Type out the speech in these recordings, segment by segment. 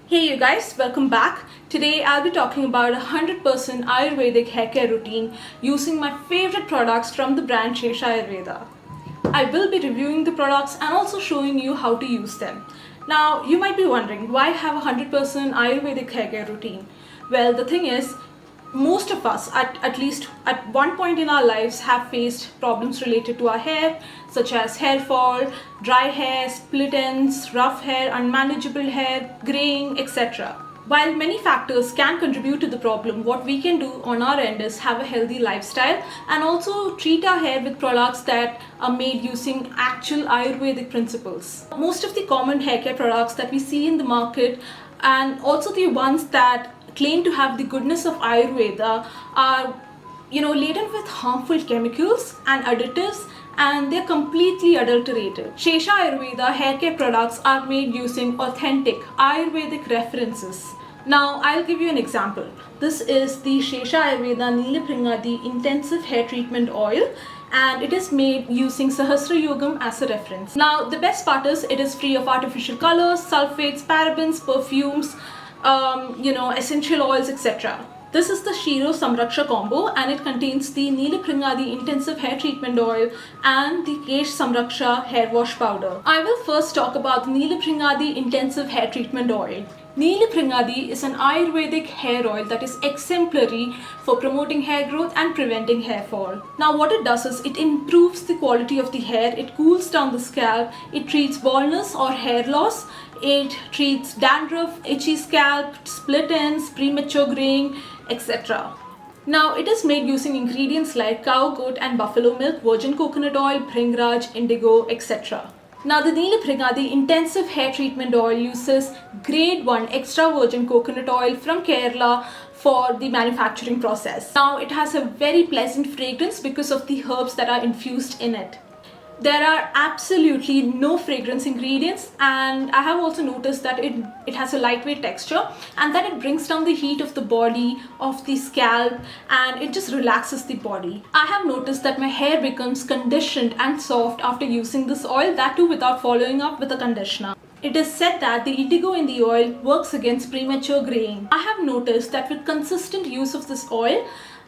Hey you guys, welcome back. Today I'll be talking about 100% Ayurvedic hair care routine using my favorite products from the brand Shesha Ayurveda. I will be reviewing the products and also showing you how to use them. Now you might be wondering why have a 100% Ayurvedic hair care routine? Well, the thing is, most of us at least at one point in our lives have faced problems related to our hair, such as hair fall, dry hair, split ends, rough hair, unmanageable hair, graying, etc. While many factors can contribute to the problem, what we can do on our end is have a healthy lifestyle and also treat our hair with products that are made using actual Ayurvedic principles. Most of the common hair care products that we see in the market, and also the ones that claim to have the goodness of Ayurveda, are laden with harmful chemicals and additives, and they're completely adulterated. Shesha Ayurveda hair care products are made using authentic Ayurvedic references. Now I'll give you an example. This is the Shesha Ayurveda Neelabhringadi Intensive Hair Treatment Oil, and it is made using Sahasra Yogam as a reference. Now the best part is it is free of artificial colors, sulfates, parabens, perfumes, essential oils, etc. This is the Shiro Samraksha combo, and it contains the Neelabhringadi Intensive Hair Treatment Oil and the Kesh Samraksha Hair Wash Powder. I will first talk about the Neelabhringadi Intensive Hair Treatment Oil. Neelabhringadi is an Ayurvedic hair oil that is exemplary for promoting hair growth and preventing hair fall. Now what it does is it improves the quality of the hair, it cools down the scalp, it treats baldness or hair loss, it treats dandruff, itchy scalp, split ends, premature graying, etc. Now it is made using ingredients like cow, goat and buffalo milk, virgin coconut oil, bhringraj, indigo, etc. Now the Neelabhringadi Intensive Hair Treatment Oil uses grade 1 extra virgin coconut oil from Kerala for the manufacturing process. Now it has a very pleasant fragrance because of the herbs that are infused in it. There are absolutely no fragrance ingredients, and I have also noticed that it has a lightweight texture and that it brings down the heat of the body, of the scalp, and it just relaxes the body. I have noticed that my hair becomes conditioned and soft after using this oil, that too without following up with a conditioner. It is said that the indigo in the oil works against premature graying. I have noticed that with consistent use of this oil,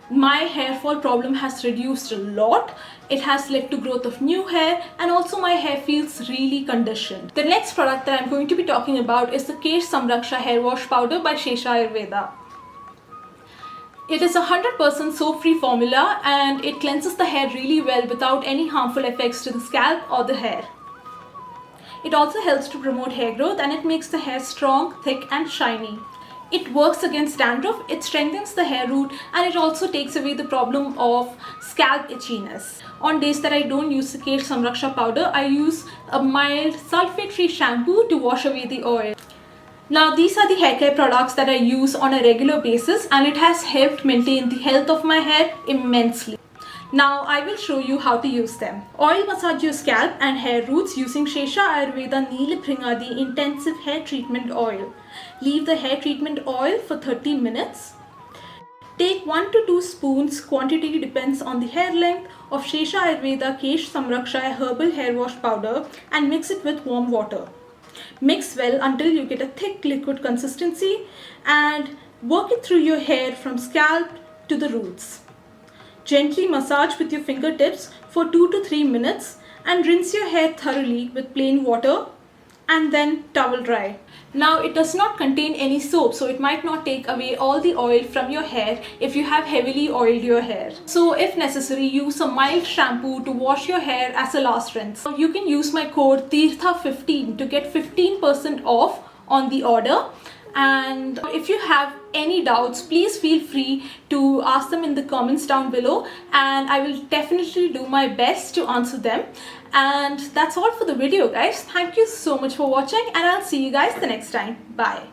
my hair fall problem has reduced a lot. It has led to growth of new hair, and also my hair feels really conditioned. The next product that I'm going to be talking about is the Kesh Samraksha Hair Wash Powder by Shesha Ayurveda. It is a 100% soap-free formula, and it cleanses the hair really well without any harmful effects to the scalp or the hair. It also helps to promote hair growth, and it makes the hair strong, thick and shiny. It works against dandruff, it strengthens the hair root, and it also takes away the problem of scalp itchiness. On days that I don't use the Kesh Samraksha powder, I use a mild sulfate-free shampoo to wash away the oil. Now these are the hair care products that I use on a regular basis, and it has helped maintain the health of my hair immensely. Now I will show you how to use them. Oil massage your scalp and hair roots using Shesha Ayurveda Neelabhringadi Intensive Hair Treatment Oil. Leave the hair treatment oil for 30 minutes. Take 1 to 2 spoons, quantity depends on the hair length, of Shesha Ayurveda Kesh Samraksha Herbal Hair Wash Powder and mix it with warm water. Mix well until you get a thick liquid consistency and work it through your hair from scalp to the roots. Gently massage with your fingertips for 2 to 3 minutes and rinse your hair thoroughly with plain water and then towel dry. Now it does not contain any soap, so it might not take away all the oil from your hair if you have heavily oiled your hair. So if necessary, use a mild shampoo to wash your hair as a last rinse. You can use my code TIRTHA15 to get 15% off on the order. And if you have any doubts, please feel free to ask them in the comments down below, and I will definitely do my best to answer them. And that's all for the video, guys. Thank you so much for watching, and I'll see you guys the next time. Bye.